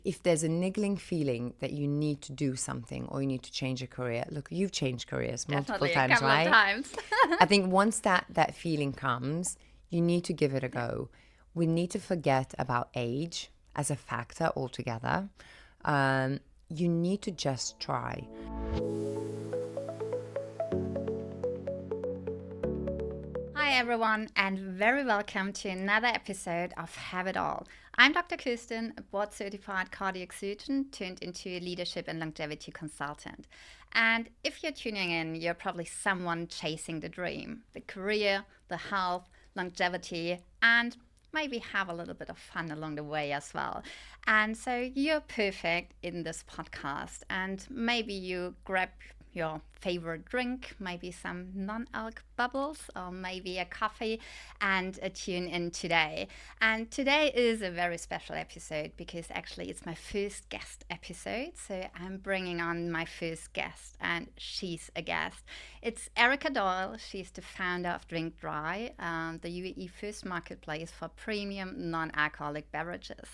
If there's a niggling feeling that you need to do something or you need to change a career, look, you've changed careers multiple Definitely a times, couple of right? times. I think once that feeling comes, you need to give it a go. We need to forget about age as a factor altogether. You need to just try. Hi, everyone, and very welcome to another episode of Have It All. I'm Dr. Kerstin, a board certified cardiac surgeon turned into a leadership and longevity consultant. And if you're tuning in, you're probably someone chasing the dream, the career, the health, longevity, and maybe have a little bit of fun along the way as well. And so you're perfect in this podcast, and maybe you grab your favorite drink, maybe some non-alc bubbles or maybe a coffee, and tune in today. And today is a very special episode because actually it's my first guest episode. So I'm bringing on my first guest, and she's a guest. It's Erika Doyle. She's the founder of Drink Dry, the UAE first marketplace for premium non-alcoholic beverages.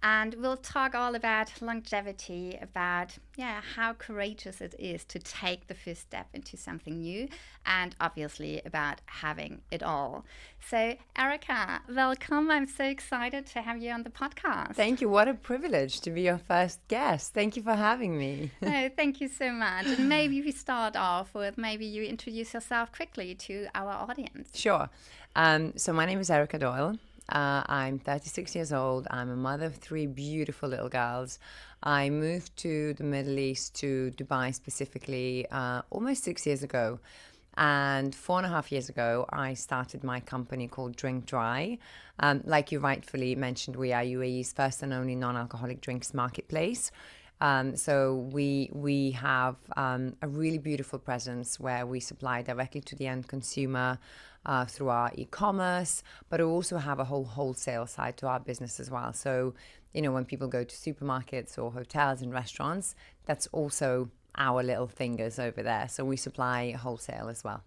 And we'll talk all about longevity, about how courageous it is to take the first step into something new, and obviously about having it all. So, Erika, welcome. I'm so excited to have you on the podcast. Thank you. What a privilege to be your first guest. Thank you for having me. Oh, thank you so much. And maybe we start off with maybe you introduce yourself quickly to our audience. Sure. So my name is Erika Doyle. I'm 36 years old. I'm a mother of three beautiful little girls. I moved to the Middle East, to Dubai specifically, almost 6 years ago. And 4.5 years ago, I started my company called Drink Dry. Like you rightfully mentioned, we are UAE's first and only non-alcoholic drinks marketplace. So we have a really beautiful presence where we supply directly to the end consumer through our e-commerce, but we also have a whole wholesale side to our business as well. So, when people go to supermarkets or hotels and restaurants, that's also our little fingers over there. So we supply wholesale as well.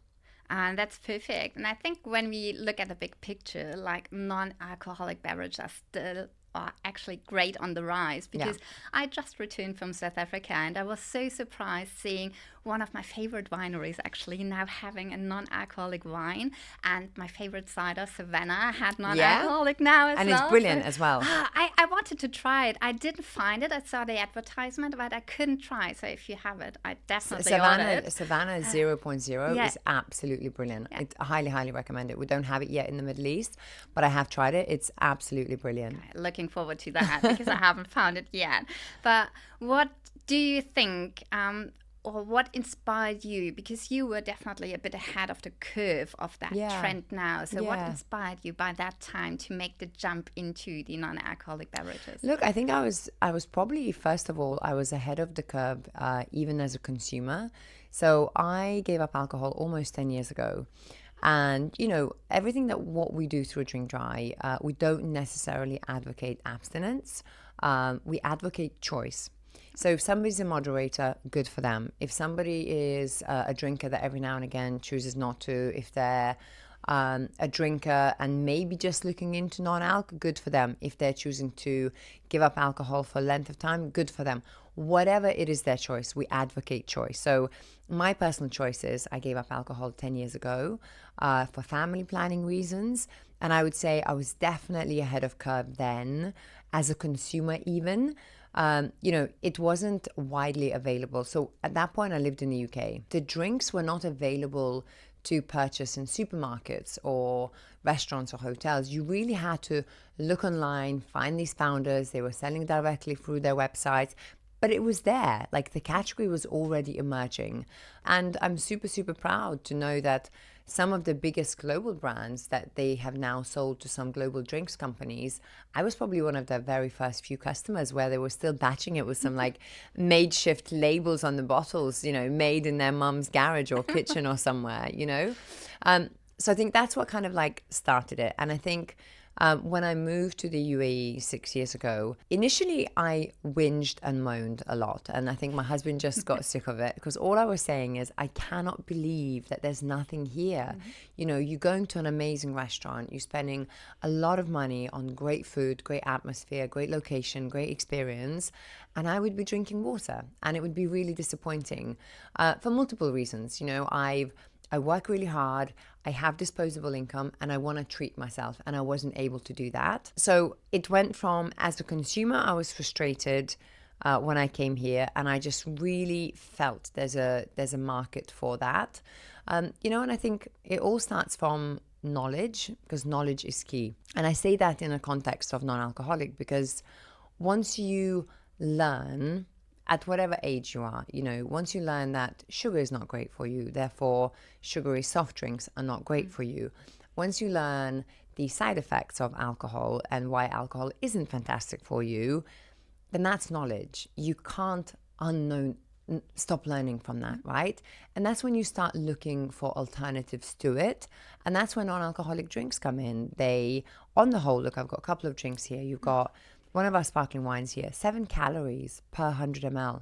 And that's perfect. And I think when we look at the big picture, like non-alcoholic beverages still are actually great on the rise, because I just returned from South Africa and I was so surprised seeing one of my favorite wineries actually now having a non-alcoholic wine, and my favorite cider, Savannah, had non-alcoholic now as well. And it's brilliant as well. I wanted to try it. I didn't find it. I saw the advertisement, but I couldn't try. So if you have it, I definitely order it. Savannah 0.0 is absolutely brilliant. I highly, highly recommend it. We don't have it yet in the Middle East, but I have tried it. It's absolutely brilliant. Okay, looking forward to that because I haven't found it yet. But what do you think, or what inspired you? Because you were definitely a bit ahead of the curve of that trend now. So what inspired you by that time to make the jump into the non-alcoholic beverages? Look, I think I was probably, first of all, I was ahead of the curve, even as a consumer. So I gave up alcohol almost 10 years ago. And, everything what we do through Drink Dry, we don't necessarily advocate abstinence. We advocate choice. So if somebody's a moderator, good for them. If somebody is a drinker that every now and again chooses not to, if they're a drinker and maybe just looking into non-alc, good for them. If they're choosing to give up alcohol for a length of time, good for them. Whatever it is their choice, we advocate choice. So my personal choice is I gave up alcohol 10 years ago for family planning reasons. And I would say I was definitely ahead of curve then as a consumer even. It wasn't widely available. So at that point, I lived in the UK. The drinks were not available to purchase in supermarkets or restaurants or hotels. You really had to look online, find these founders. They were selling directly through their websites. But it was there, like the category was already emerging. And I'm super, super proud to know that some of the biggest global brands that they have now sold to some global drinks companies, I was probably one of their very first few customers where they were still batching it with some like makeshift labels on the bottles, made in their mum's garage or kitchen or somewhere, So I think that's what kind of like started it. And I think When I moved to the UAE 6 years ago, initially I whinged and moaned a lot. And I think my husband just got sick of it because all I was saying is, I cannot believe that there's nothing here. You know, you're going to an amazing restaurant, you're spending a lot of money on great food, great atmosphere, great location, great experience. And I would be drinking water, and it would be really disappointing for multiple reasons. You know, I work really hard, I have disposable income, and I want to treat myself, and I wasn't able to do that. So it went from, as a consumer, I was frustrated when I came here, and I just really felt there's a market for that. You know, and I think it all starts from knowledge, because knowledge is key. And I say that in a context of non-alcoholic, because once you learn, at whatever age you are, you know, once you learn that sugar is not great for you, therefore sugary soft drinks are not great for you. Once you learn the side effects of alcohol and why alcohol isn't fantastic for you, then that's knowledge. You can't stop learning from that, right? And that's when you start looking for alternatives to it. And that's when non-alcoholic drinks come in. They, on the whole, look, I've got a couple of drinks here. You've got one of our sparkling wines here, 7 calories per 100 ml.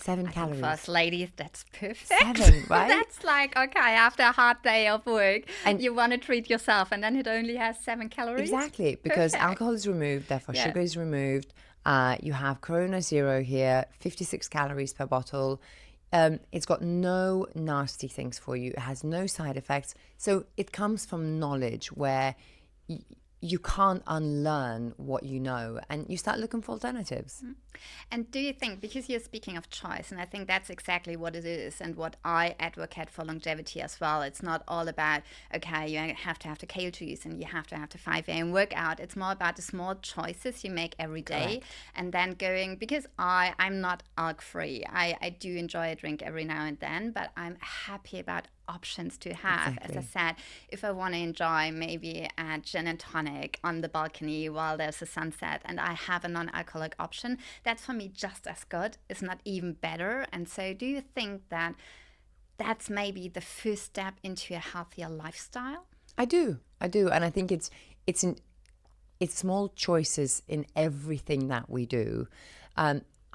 7 calories. For us ladies, that's perfect. 7, right? That's like, okay, after a hard day of work, And you want to treat yourself, and then it only has 7 calories. exactly, because Perfect. alcohol is removed, therefore Yeah. sugar is removed. You have Corona Zero here, 56 calories per bottle. It's got no nasty things for you. It has no side effects. So it comes from knowledge where you can't unlearn what you know, and you start looking for alternatives. And do you think, because you're speaking of choice, and I think that's exactly what it is, and what I advocate for longevity as well. It's not all about, okay, you have to have the kale juice and you have to have the 5 a.m. workout. It's more about the small choices you make every day. Correct. And then going, because I'm not alc free. I do enjoy a drink every now and then, but I'm happy about options to have. Exactly. As I said, if I want to enjoy maybe a gin and tonic on the balcony while there's a sunset and I have a non-alcoholic option, that's for me just as good, if not even better. And so do you think that that's maybe the first step into a healthier lifestyle? I do, and I think it's small choices in everything that we do.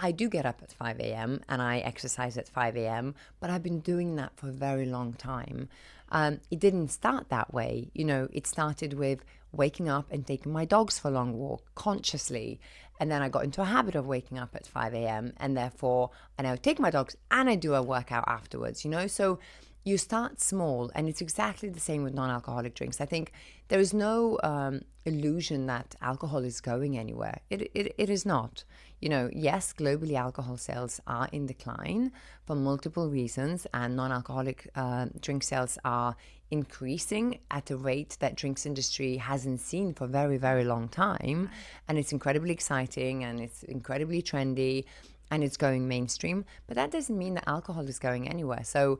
I do get up at 5 a.m. and I exercise at 5 a.m., but I've been doing that for a very long time. It didn't start that way. You know, it started with waking up and taking my dogs for a long walk consciously. And then I got into a habit of waking up at 5 a.m. and therefore I now take my dogs and I do a workout afterwards, you know? So you start small, and it's exactly the same with non-alcoholic drinks. I think there is no illusion that alcohol is going anywhere. It is not. You know, yes, globally alcohol sales are in decline for multiple reasons, and non-alcoholic drink sales are increasing at a rate that drinks industry hasn't seen for a very, very long time. And it's incredibly exciting, and it's incredibly trendy, and it's going mainstream. But that doesn't mean that alcohol is going anywhere. So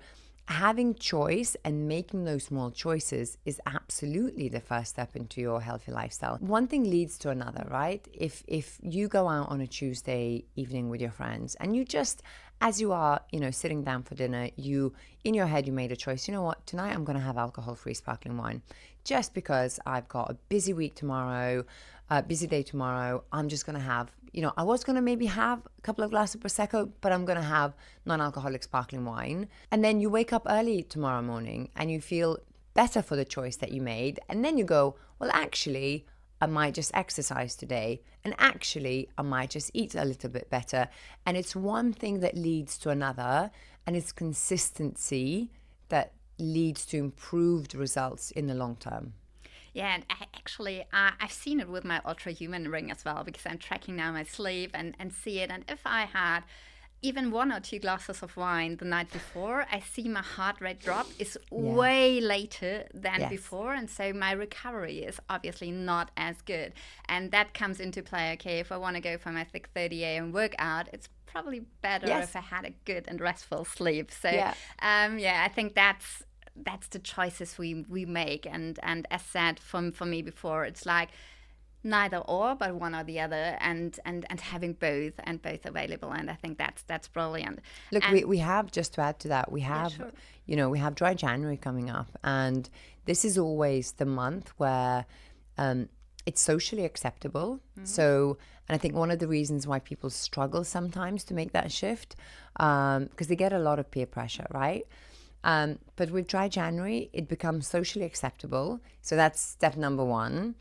having choice and making those small choices is absolutely the first step into your healthy lifestyle. One thing leads to another, right? If you go out on a Tuesday evening with your friends and you just, as you are, you know, sitting down for dinner, you, in your head, you made a choice. You know what? Tonight I'm going to have alcohol-free sparkling wine just because I've got a busy week tomorrow, a busy day tomorrow. I'm just going to have, you know, I was going to maybe have a couple of glasses of Prosecco, but I'm going to have non-alcoholic sparkling wine. And then you wake up early tomorrow morning and you feel better for the choice that you made. And then you go, well, actually, I might just exercise today. And actually, I might just eat a little bit better. And it's one thing that leads to another. And it's consistency that leads to improved results in the long term. Yeah, and I've seen it with my Ultra Human ring as well, because I'm tracking now my sleep and see it. And if I had even 1 or 2 glasses of wine the night before, I see my heart rate drop is way later than before. And so my recovery is obviously not as good. And that comes into play. Okay, if I want to go for my 6:30 a.m. workout, it's probably better if I had a good and restful sleep. So, I think that's the choices we make. And as said for me before, it's like neither or, but one or the other, and having both available. And I think that's brilliant. Look, we have, just to add to that, we have, you know, we have Dry January coming up, and this is always the month where it's socially acceptable. So, and I think one of the reasons why people struggle sometimes to make that shift, because they get a lot of peer pressure, right? But with Dry January, it becomes socially acceptable. So that's step number one.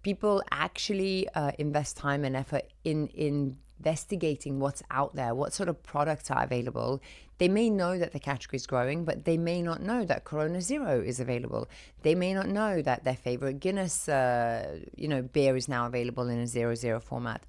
People actually invest time and effort in investigating what's out there, what sort of products are available. They may know that the category is growing, but they may not know that Corona Zero is available. They may not know that their favorite Guinness, beer is now available in a 0.0 format.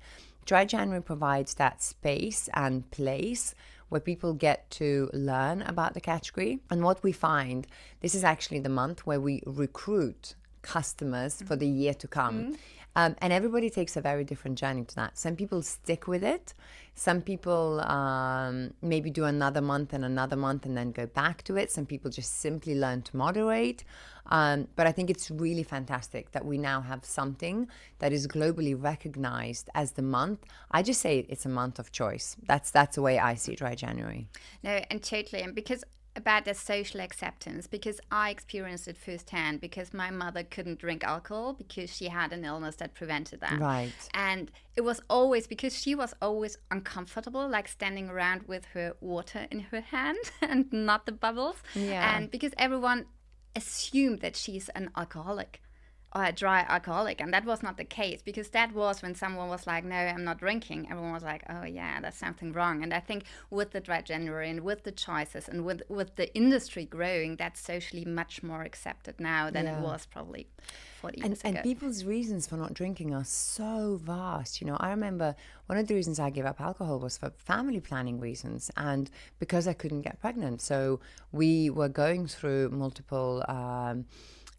Dry January provides that space and place where people get to learn about the category. And what we find, this is actually the month where we recruit customers for the year to come. And everybody takes a very different journey to that. Some people stick with it. Some people maybe do another month and then go back to it. Some people just simply learn to moderate. But I think it's really fantastic that we now have something that is globally recognized as the month. I just say it's a month of choice. That's the way I see Dry January. No, and totally. And because about the social acceptance, because I experienced it firsthand, because my mother couldn't drink alcohol because she had an illness that prevented that. Right. And it was always because she was always uncomfortable, like standing around with her water in her hand and not the bubbles. Yeah. And because everyone assumed that she's an alcoholic or a dry alcoholic, and that was not the case, because that was when someone was like, no, I'm not drinking, everyone was like, oh yeah, there's something wrong. And I think with the Dry January and with the choices and with the industry growing, that's socially much more accepted now than it was probably 40 years ago. And people's reasons for not drinking are so vast. I remember one of the reasons I gave up alcohol was for family planning reasons and because I couldn't get pregnant. So we were going through multiple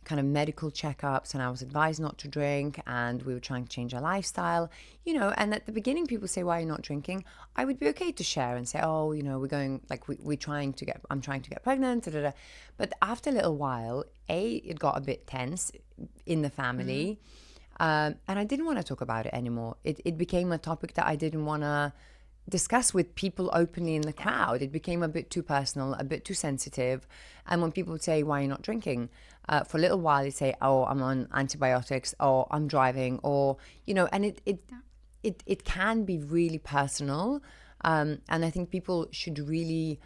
kind of medical checkups, and I was advised not to drink, and we were trying to change our lifestyle, and at the beginning people say, why are you not drinking? I would be okay to share and say, oh, we're going, like, I'm trying to get pregnant, but after a little while, it got a bit tense in the family, and I didn't want to talk about it anymore. It became a topic that I didn't want to discuss with people openly in the crowd. It became a bit too personal, a bit too sensitive. And when people would say, why are you not drinking? For a little while, they'd say, oh, I'm on antibiotics, or I'm driving, or, and it can be really personal. And I think people should really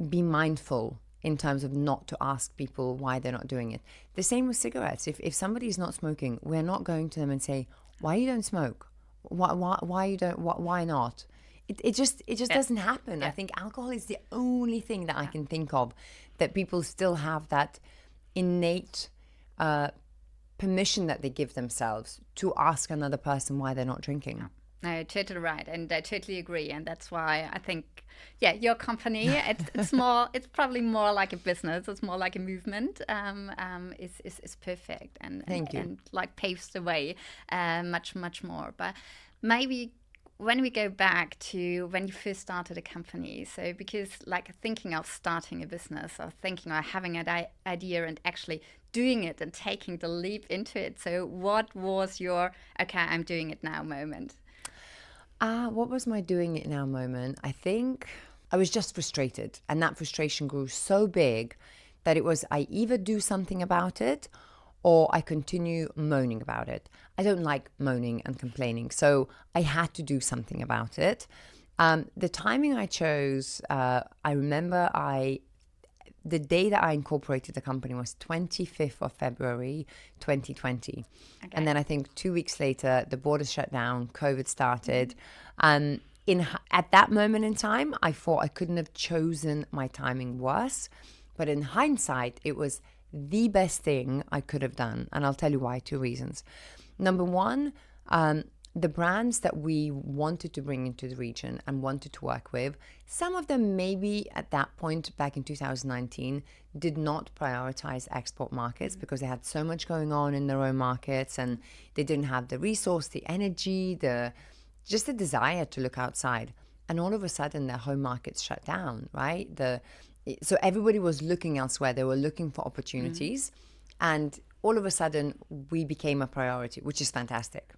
be mindful in terms of not to ask people why they're not doing it. The same with cigarettes. If somebody is not smoking, we're not going to them and say, why you don't smoke? Why you don't? Why not? It just doesn't happen. I think alcohol is the only thing that I can think of that people still have that innate permission that they give themselves to ask another person why they're not drinking. No, totally right, and I totally agree, and that's why I think, your company, it's probably more like a business, it's more like a movement, is perfect, and Thank you. And like paves the way, much more. But maybe when we go back to when you first started a company, so because like thinking of starting a business or thinking or having an idea and actually doing it and taking the leap into it, so what was your, okay, I'm doing it now moment? What was my doing it now moment? I think I was just frustrated, and that frustration grew so big that it was I either do something about it or I continue moaning about it. I don't like moaning and complaining, so I had to do something about it. The timing I chose, I remember the day that I incorporated the company was 25th of February, 2020. Okay. And then I think 2 weeks later, the borders shut down, COVID started. At that moment in time, I thought I couldn't have chosen my timing worse. But in hindsight, it was the best thing I could have done. And I'll tell you why, 2 reasons. Number one, the brands that we wanted to bring into the region and wanted to work with, some of them maybe at that point back in 2019 did not prioritize export markets because they had so much going on in their own markets and they didn't have the resource, the energy, just the desire to look outside. And all of a sudden their home markets shut down, right? So everybody was looking elsewhere. They were looking for opportunities. And all of a sudden we became a priority, which is fantastic.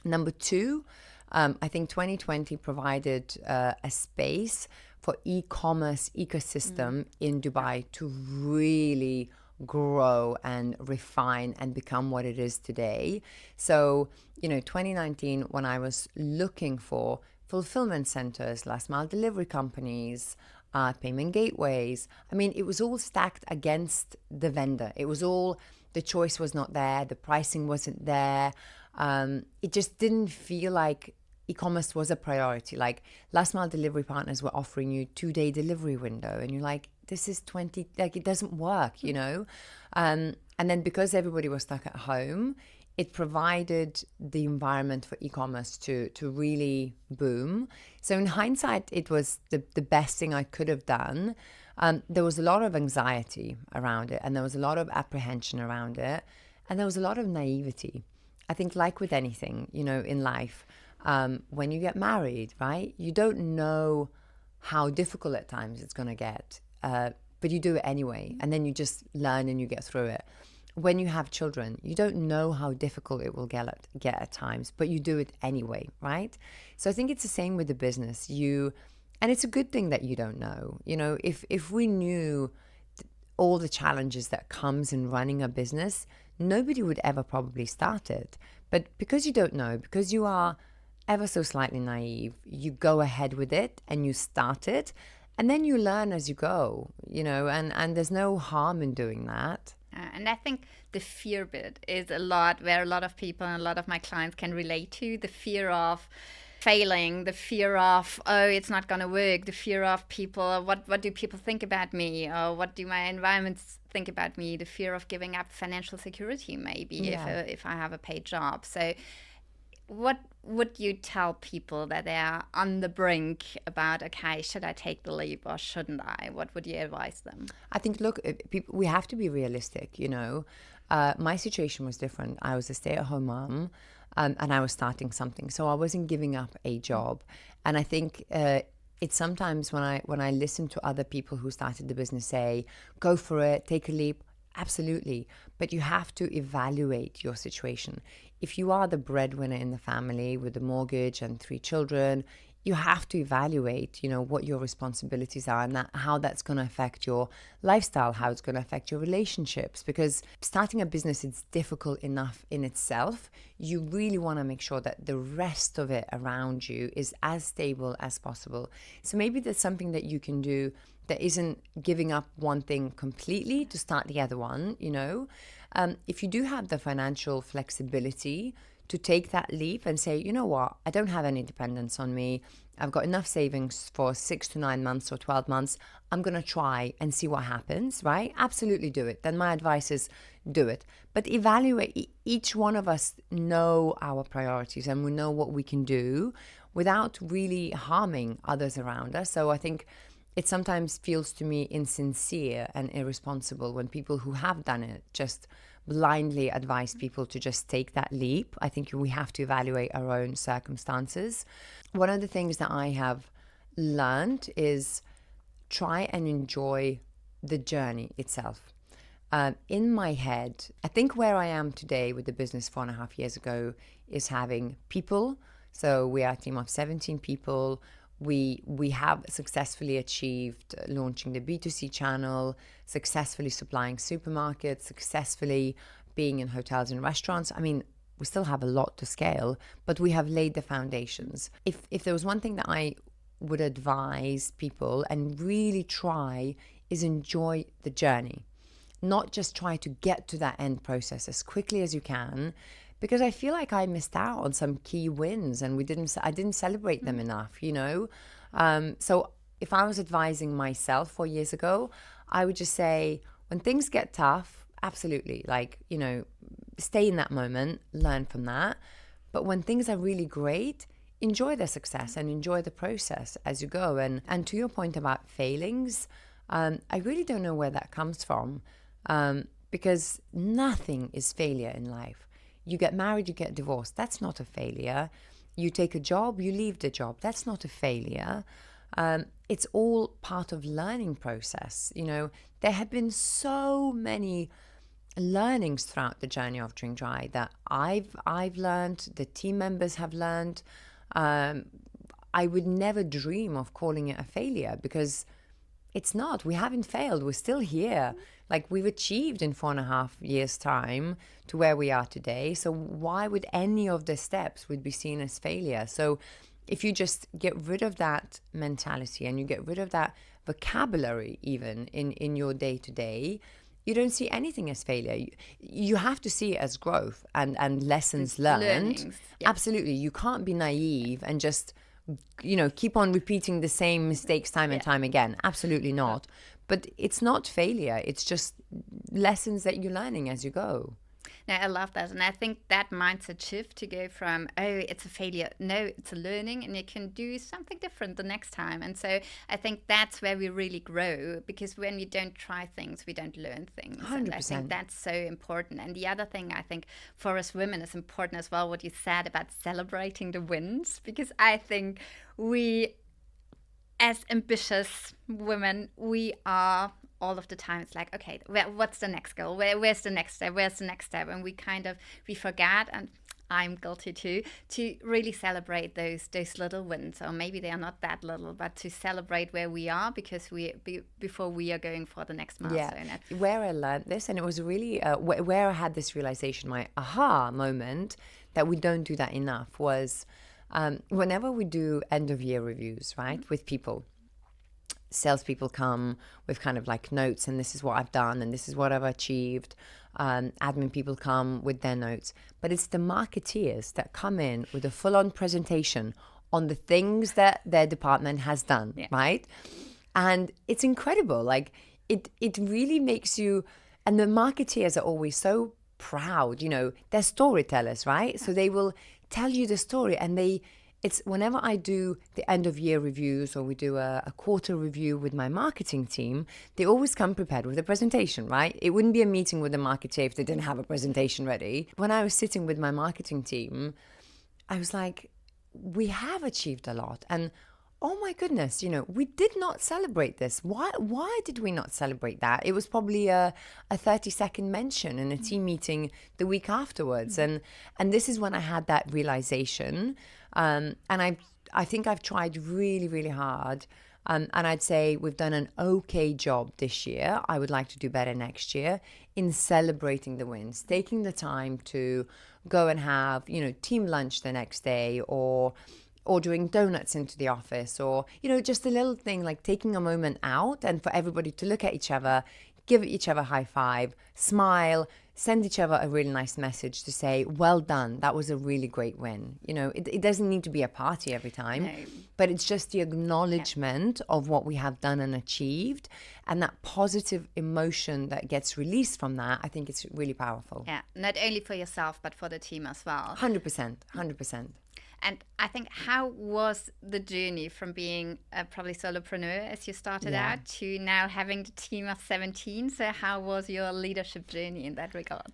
Number two, I think 2020 provided a space for e-commerce ecosystem in Dubai to really grow and refine and become what it is today. So, 2019, when I was looking for fulfillment centers, last mile delivery companies, payment gateways, I mean, it was all stacked against the vendor. It was all, the choice was not there, the pricing wasn't there. It just didn't feel like e-commerce was a priority. Like last mile delivery partners were offering you 2-day delivery window, and you're like, this is 20, like it doesn't work. And then because everybody was stuck at home, it provided the environment for e-commerce to really boom. So in hindsight, it was the best thing I could have done. There was a lot of anxiety around it, and there was a lot of apprehension around it, and there was a lot of naivety. I think, like with anything, in life, when you get married, right, you don't know how difficult at times it's going to get, but you do it anyway, and then you just learn and you get through it. When you have children, you don't know how difficult it will get at times, but you do it anyway, right? So I think it's the same with the business. And it's a good thing that you don't know. If we knew all the challenges that comes in running a business, nobody would ever probably start it. But because you don't know, because you are ever so slightly naive, you go ahead with it and you start it, and then you learn as you go, and there's no harm in doing that. And I think the fear bit is a lot where a lot of people and a lot of my clients can relate to. The fear of failing, the fear of, oh, it's not going to work, the fear of people, what do people think about me, or what do my environment think about me, the fear of giving up financial security maybe if I have a paid job. So what would you tell people that they are on the brink about, okay, should I take the leap or shouldn't I? What would you advise them? I think, look, we have to be realistic, My situation was different. I was a stay-at-home mom, and I was starting something. So I wasn't giving up a job. And I think it's sometimes when I listen to other people who started the business say, go for it, take a leap. Absolutely. But you have to evaluate your situation. If you are the breadwinner in the family with the mortgage and 3 children, you have to evaluate, what your responsibilities are and how that's going to affect your lifestyle, how it's going to affect your relationships. Because starting a business is difficult enough in itself. You really want to make sure that the rest of it around you is as stable as possible. So maybe there's something that you can do that isn't giving up one thing completely to start the other one, If you do have the financial flexibility to take that leap and say, you know what, I don't have any dependence on me. I've got enough savings for 6 to 9 months or 12 months. I'm going to try and see what happens, right? Absolutely do it. Then my advice is do it. But evaluate. Each one of us know our priorities and we know what we can do without really harming others around us. So I think it sometimes feels to me insincere and irresponsible when people who have done it just blindly advise people to just take that leap. I think we have to evaluate our own circumstances. One of the things that I have learned is try and enjoy the journey itself. In my head, I think where I am today with the business 4.5 years ago is having people. So we are a team of 17 people. We have successfully achieved launching the B2C channel, successfully supplying supermarkets, successfully being in hotels and restaurants. I mean, we still have a lot to scale, but we have laid the foundations. If there was one thing that I would advise people and really try is enjoy the journey, not just try to get to that end process as quickly as you can, because I feel like I missed out on some key wins and I didn't celebrate them enough, So if I was advising myself 4 years ago, I would just say when things get tough, absolutely, stay in that moment, learn from that. But when things are really great, enjoy the success and enjoy the process as you go. And to your point about failings, I really don't know where that comes from, because nothing is failure in life. You get married, you get divorced. That's not a failure. You take a job, you leave the job. That's not a failure. It's all part of learning process. There have been so many learnings throughout the journey of Drink Dry that I've learned, the team members have learned. I would never dream of calling it a failure because It's not. We haven't failed. We're still here. Like we've achieved in 4.5 years' time to where we are today. So why would any of the steps would be seen as failure? So if you just get rid of that mentality and you get rid of that vocabulary even in your day to day, you don't see anything as failure. You have to see it as growth and lessons learned. Learnings. Yeah. Absolutely. You can't be naive and just keep on repeating the same mistakes time and time again. Absolutely not. But it's not failure. It's just lessons that you're learning as you go. No, I love that. And I think that mindset shift to go from, oh, it's a failure. No, it's a learning and you can do something different the next time. And so I think that's where we really grow, because when we don't try things, we don't learn things. 100%. And I think that's so important. And the other thing I think for us women is important as well, what you said about celebrating the wins, because I think we, as ambitious women, we are all of the time. It's like, okay, what's the next goal? Where's the next step? Where's the next step? And we forget, and I'm guilty too, to really celebrate those little wins. Or maybe they are not that little, but to celebrate where we are, because before we are going for the next milestone. Yeah. Where I learned this, and it was really where I had this realization, my aha moment, that we don't do that enough, was whenever we do end of year reviews, right, with people. Salespeople come with kind of like notes, and this is what I've done and this is what I've achieved. Admin people come with their notes, but it's the marketeers that come in with a full-on presentation on the things that their department has done, right? And it's incredible. Like it really makes you, and the marketeers are always so proud, they're storytellers, right? So they will tell you the story, and it's whenever I do the end of year reviews or we do a quarter review with my marketing team, they always come prepared with a presentation, right? It wouldn't be a meeting with a marketer if they didn't have a presentation ready. When I was sitting with my marketing team, I was like, we have achieved a lot. And oh my goodness, we did not celebrate this. Why did we not celebrate that? It was probably a 30-second mention in a team meeting the week afterwards. And this is when I had that realization. And I think I've tried really, really hard. And I'd say we've done an okay job this year. I would like to do better next year in celebrating the wins, taking the time to go and have, team lunch the next day, or ordering donuts into the office, or, just a little thing like taking a moment out and for everybody to look at each other, give each other a high five, smile, send each other a really nice message to say, well done, that was a really great win. It doesn't need to be a party every time, but it's just the acknowledgement of what we have done and achieved, and that positive emotion that gets released from that. I think it's really powerful. Yeah, not only for yourself, but for the team as well. 100%. And I think, how was the journey from being a probably solopreneur as you started out to now having the team of 17? So how was your leadership journey in that regard?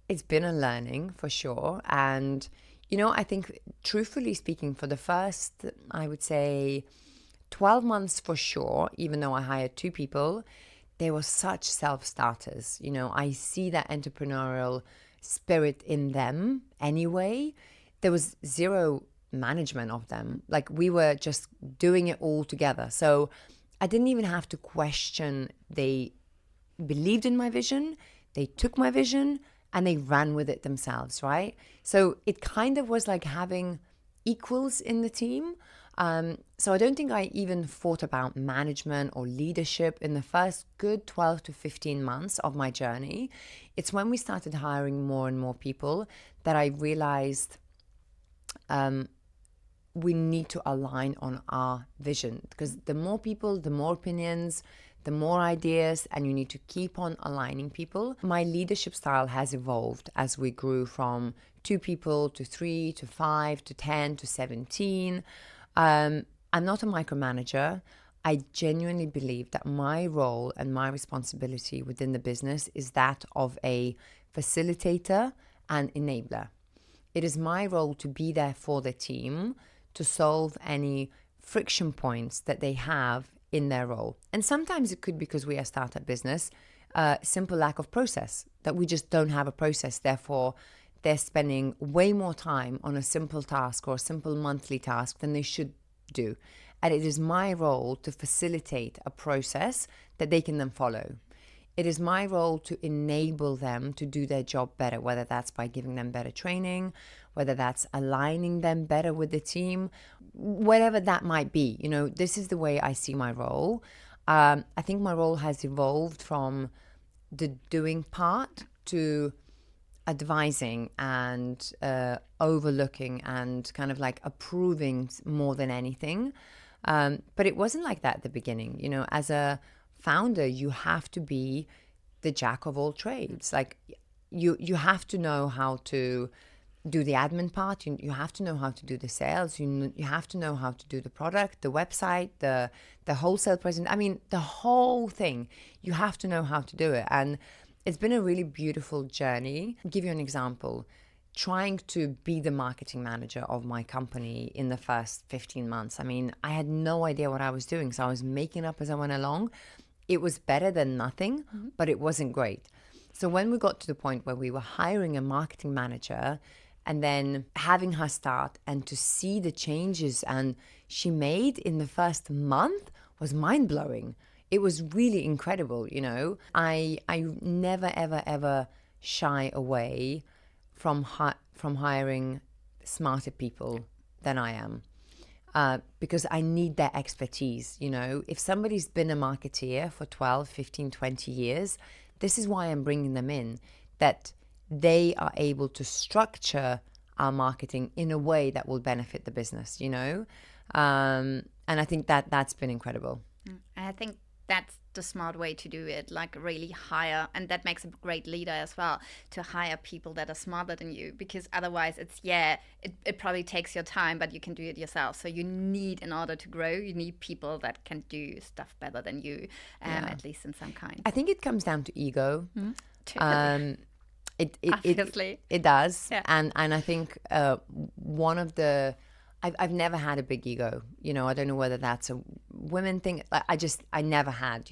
It's been a learning for sure. And, I think truthfully speaking, for the first, I would say 12 months for sure, even though I hired 2 people, they were such self-starters. I see that entrepreneurial spirit in them anyway. There was zero management of them. Like we were just doing it all together. So I didn't even have to question. They believed in my vision, they took my vision, and they ran with it themselves, right? So it kind of was like having equals in the team. So I don't think I even thought about management or leadership in the first good 12 to 15 months of my journey. It's when we started hiring more and more people that I realized we need to align on our vision, because the more people, the more opinions, the more ideas, and you need to keep on aligning people. My leadership style has evolved as we grew from 2 people to 3 to 5 to 10 to 17. I'm not a micromanager. I genuinely believe that my role and my responsibility within the business is that of a facilitator and enabler. It is my role to be there for the team, to solve any friction points that they have in their role. And sometimes it could be because we are a startup business, simple lack of process, that we just don't have a process. Therefore, they're spending way more time on a simple task or a simple monthly task than they should do. And it is my role to facilitate a process that they can then follow. It is my role to enable them to do their job better, whether that's by giving them better training, whether that's aligning them better with the team, whatever that might be. This is the way I see my role. I think my role has evolved from the doing part to advising and overlooking and kind of like approving more than anything. But it wasn't like that at the beginning. As a founder, you have to be the jack of all trades. Like you have to know how to do the admin part. You have to know how to do the sales. You have to know how to do the product, the website, the wholesale present. I mean, the whole thing. You have to know how to do it. And it's been a really beautiful journey. I'll give you an example. Trying to be the marketing manager of my company in the first 15 months. I mean, I had no idea what I was doing. So I was making up as I went along. It was better than nothing, but it wasn't great. So when we got to the point where we were hiring a marketing manager and then having her start and to see the changes and she made in the first month was mind-blowing. It was really incredible, I never, ever, ever shy away from hiring smarter people than I am. Because I need their expertise. If somebody's been a marketeer for 12, 15, 20 years, this is why I'm bringing them in, that they are able to structure our marketing in a way that will benefit the business, and I think that's been incredible. I think that's the smart way to do it, like really hire, and that makes a great leader as well, to hire people that are smarter than you, because otherwise it probably takes your time, but you can do it yourself. So you need, in order to grow, you need people that can do stuff better than you, at least in some kind. I think it comes down to ego. Totally. It does. Yeah. And I think one of the I've never had a big ego. I don't know whether that's a women thing. I never had,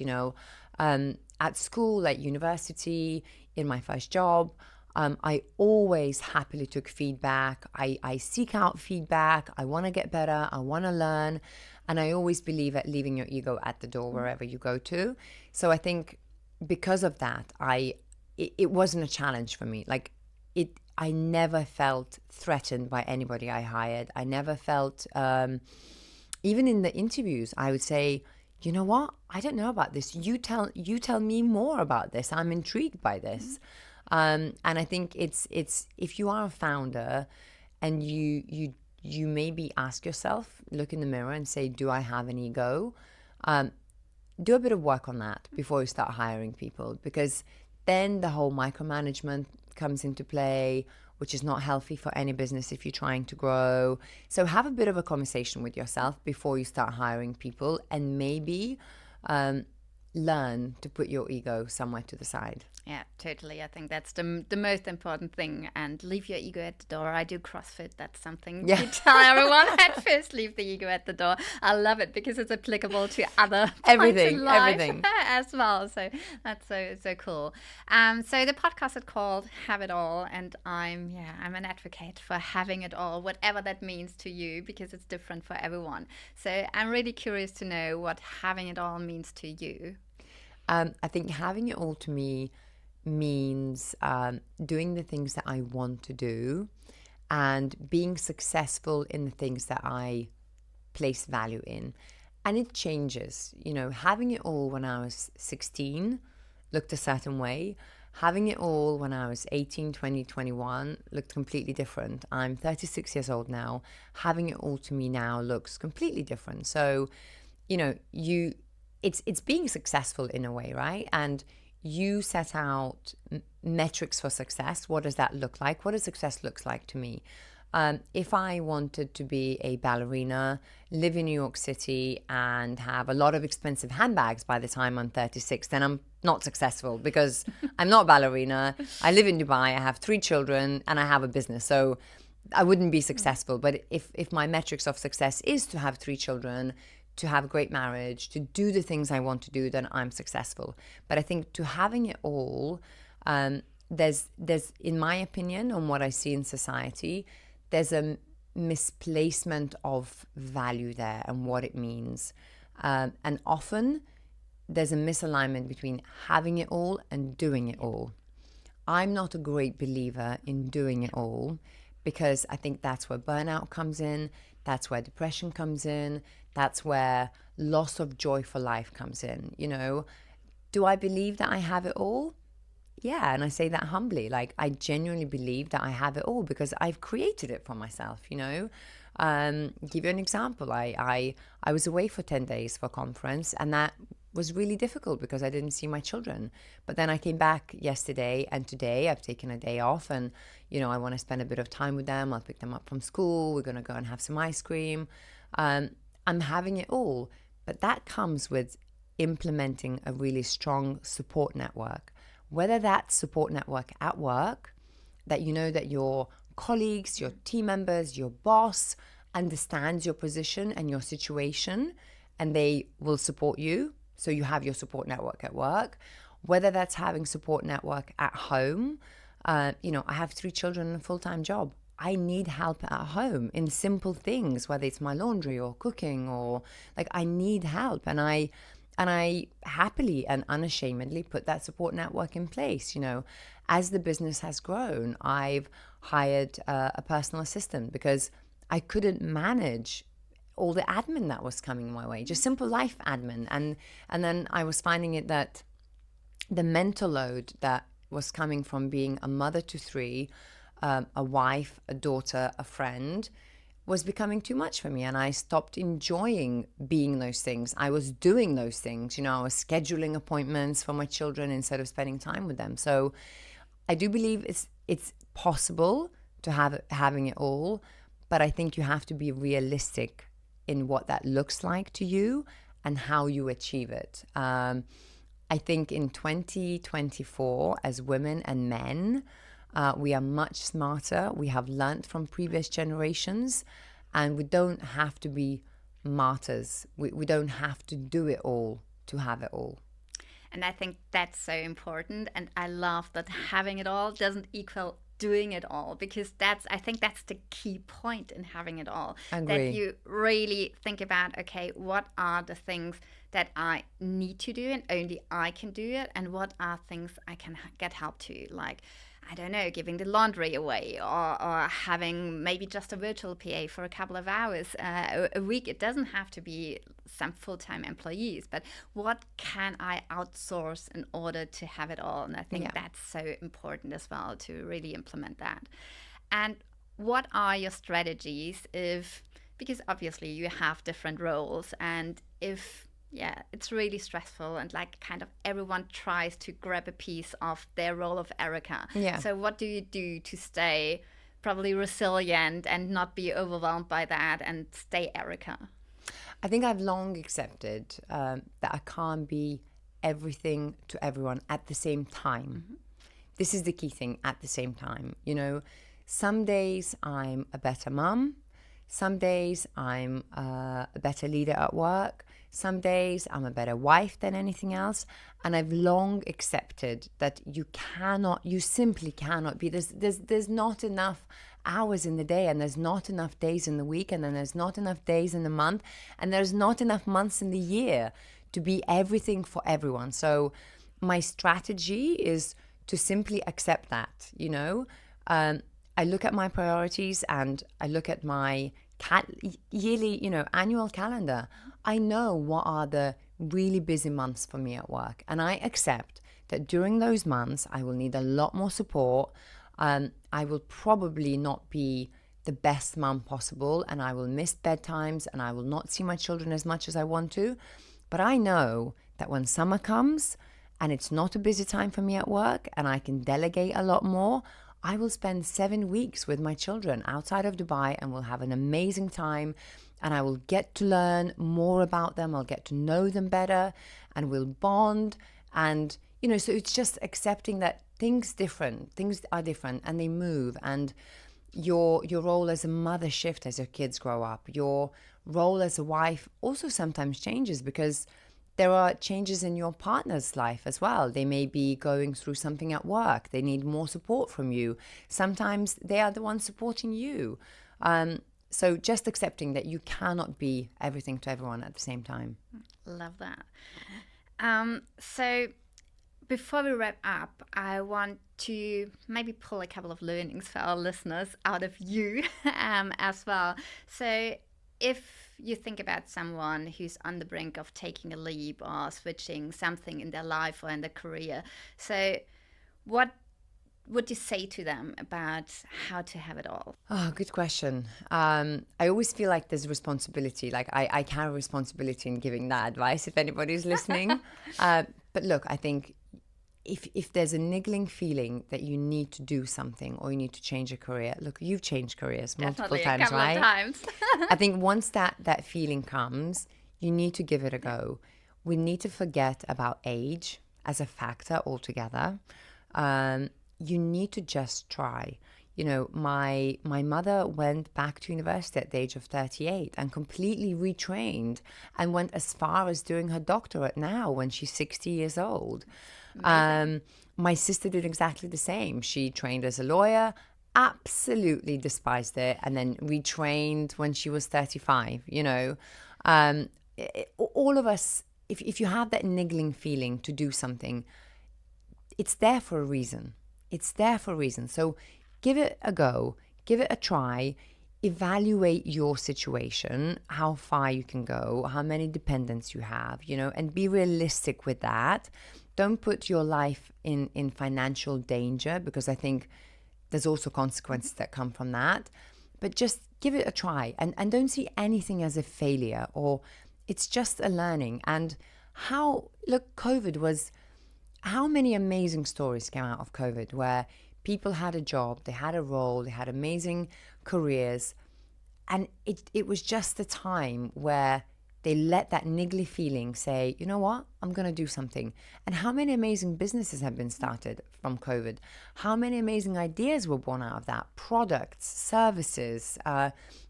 at school, at university, in my first job, I always happily took feedback. I seek out feedback. I want to get better. I want to learn. And I always believe at leaving your ego at the door wherever you go to. So I think because of that, it wasn't a challenge for me. I never felt threatened by anybody I hired. I never felt, even in the interviews, I would say, you know what? I don't know about this. You tell me more about this. I'm intrigued by this. And I think it's if you are a founder and you maybe ask yourself, look in the mirror and say, do I have an ego? Do a bit of work on that before you start hiring people, because then the whole micromanagement comes into play, which is not healthy for any business if you're trying to grow. So have a bit of a conversation with yourself before you start hiring people, and maybe learn to put your ego somewhere to the side. Yeah, totally. I think that's the most important thing. And leave your ego at the door. I do CrossFit. That's something you tell everyone at first. Leave the ego at the door. I love it because it's applicable to other everything points in life as well. So that's so cool. So the podcast is called Have It All, and I'm an advocate for having it all, whatever that means to you, because it's different for everyone. So I'm really curious to know what having it all means to you. I think having it all to me means doing the things that I want to do and being successful in the things that I place value in. And it changes. Having it all when I was 16 looked a certain way. Having it all when I was 18, 20, 21 looked completely different. I'm 36 years old now. Having it all to me now looks completely different. So, it's being successful in a way, right? And you set out metrics for success. What does that look like? What does success look like to me? If I wanted to be a ballerina, live in New York City, and have a lot of expensive handbags by the time I'm 36, then I'm not successful, because I'm not a ballerina. I live in Dubai. I have 3 children, and I have a business. So I wouldn't be successful. But if my metrics of success is to have 3 children, to have a great marriage, to do the things I want to do, then I'm successful. But I think to having it all, there's in my opinion, on what I see in society, there's a misplacement of value there and what it means. And often there's a misalignment between having it all and doing it all. I'm not a great believer in doing it all because I think that's where burnout comes in, that's where depression comes in, that's where loss of joy for life comes in. Do I believe that I have it all? Yeah, and I say that humbly. Like, I genuinely believe that I have it all because I've created it for myself. Give you an example. I was away for 10 days for a conference, and that was really difficult because I didn't see my children. But then I came back yesterday, and today I've taken a day off, and I want to spend a bit of time with them. I'll pick them up from school. We're going to go and have some ice cream. I'm having it all, but that comes with implementing a really strong support network. Whether that's support network at work, that that your colleagues, your team members, your boss understands your position and your situation, and they will support you. So you have your support network at work. Whether that's having support network at home, I have 3 children and a full-time job. I need help at home in simple things, whether it's my laundry or cooking or I need help. And I happily and unashamedly put that support network in place. As the business has grown, I've hired a personal assistant because I couldn't manage all the admin that was coming my way, just simple life admin. And then I was finding it that the mental load that was coming from being a mother to 3, a wife, a daughter, a friend, was becoming too much for me, and I stopped enjoying being those things. I was doing those things, I was scheduling appointments for my children instead of spending time with them. So I do believe it's possible to having it all, but I think you have to be realistic in what that looks like to you and how you achieve it. I think in 2024, as women and men, we are much smarter. We have learned from previous generations, and we don't have to be martyrs. We don't have to do it all to have it all. And I think that's so important. And I love that having it all doesn't equal doing it all, because I think that's the key point in having it all. That you really think about, okay, what are the things that I need to do and only I can do it, and what are things I can get help to, like, I don't know, giving the laundry away, or having maybe just a virtual PA for a couple of hours a week. It doesn't have to be some full-time employees, but what can I outsource in order to have it all? And I think that's so important as well, to really implement that. And what are your strategies because obviously you have different roles, and it's really stressful, and kind of everyone tries to grab a piece of their role of Erika. Yeah. So what do you do to stay probably resilient and not be overwhelmed by that and stay Erika? I think I've long accepted that I can't be everything to everyone at the same time. Mm-hmm. This is the key thing, at the same time. Some days I'm a better mom. Some days I'm a better leader at work. Some days I'm a better wife than anything else. And I've long accepted that you simply cannot be. There's not enough hours in the day, and there's not enough days in the week, and then there's not enough days in the month, and there's not enough months in the year to be everything for everyone. So my strategy is to simply accept that, I look at my priorities, and I look at my yearly, annual calendar. I know what are the really busy months for me at work, and I accept that during those months I will need a lot more support. I will probably not be the best mom possible, and I will miss bedtimes, and I will not see my children as much as I want to. But I know that when summer comes and it's not a busy time for me at work, and I can delegate a lot more, I will spend 7 weeks with my children outside of Dubai, and we'll have an amazing time, and I will get to learn more about them. I'll get to know them better, and we'll bond. And, so it's just accepting that things are different, and they move. And your role as a mother shifts as your kids grow up. Your role as a wife also sometimes changes, because there are changes in your partner's life as well. They may be going through something at work. They need more support from you. Sometimes they are the ones supporting you. So just accepting that you cannot be everything to everyone at the same time. Love that. So before we wrap up, I want to maybe pull a couple of learnings for our listeners out of you as well. So if you think about someone who's on the brink of taking a leap or switching something in their life or in their career, so what would you say to them about how to have it all? Oh, good question. I always feel like there's responsibility. Like I carry responsibility in giving that advice if anybody's listening. But look, I think if there's a niggling feeling that you need to do something or you need to change a career, look, you've changed careers multiple Definitely times, a couple right? of times. I think once that feeling comes, you need to give it a go. We need to forget about age as a factor altogether. You need to just try. You know, my mother went back to university at the age of 38 and completely retrained and went as far as doing her doctorate now when she's 60 years old. My sister did exactly the same. She trained as a lawyer, absolutely despised it, and then retrained when she was 35, you know. All of us, if you have that niggling feeling to do something, it's there for a reason. It's there for a reason. So give it a go, give it a try, evaluate your situation, how far you can go, how many dependents you have, you know, and be realistic with that. Don't put your life in financial danger, because I think there's also consequences that come from that. But just give it a try, and don't see anything as a failure, or it's just a learning. And COVID was, how many amazing stories came out of COVID where people had a job, they had a role, they had amazing careers, and it was just a time where they let that niggly feeling say, you know what, I'm going to do something. And how many amazing businesses have been started from COVID? How many amazing ideas were born out of that? Products, services,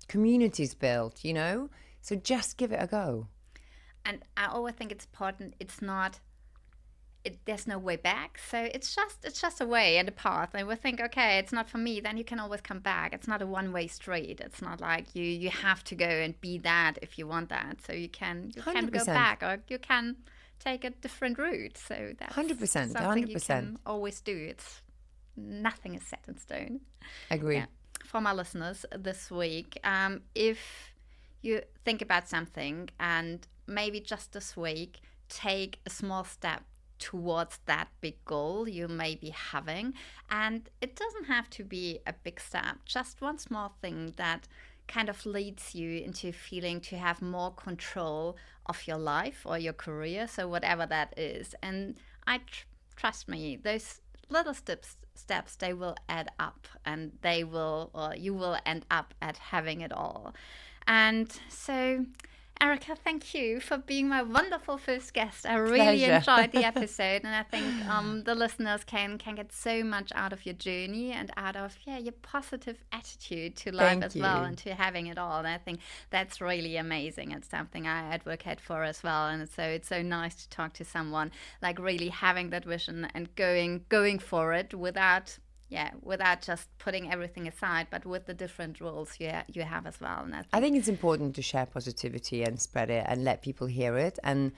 communities built, you know? So just give it a go. And I always think it's important. There's no way back, so it's just a way and a path, and we think, okay, it's not for me, then you can always come back. It's not a one-way street. It's not like you have to go and be that if you want that. So you can go 100%. back, or you can take a different route. So that's 100%, something you 100%. can always do. It's nothing is set in stone. Agree. Yeah. For my listeners this week, if you think about something and maybe just this week take a small step towards that big goal you may be having. And it doesn't have to be a big step, just one small thing that kind of leads you into feeling to have more control of your life or your career. So whatever that is. And trust me, those little steps, they will add up, and you will end up at having it all. And so, Erika, thank you for being my wonderful first guest. I really enjoyed the episode, and I think the listeners can get so much out of your journey and out of your positive attitude to life as well, and to having it all. And I think that's really amazing. It's something I advocate for as well, and it's so nice to talk to someone like really having that vision and going for it without just putting everything aside, but with the different roles you have as well. And I think it's important to share positivity and spread it and let people hear it, and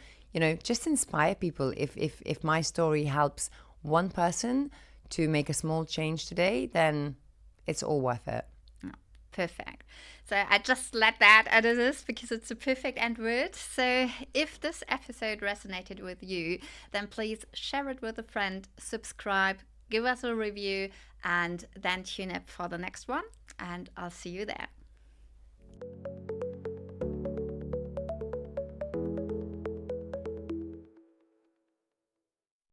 just inspire people. If my story helps one person to make a small change today, then it's all worth it. Oh, perfect. So I just let that as it is, because it's a perfect end word. So if this episode resonated with you, then please share it with a friend, subscribe, give us a review, and then tune up for the next one. And I'll see you there.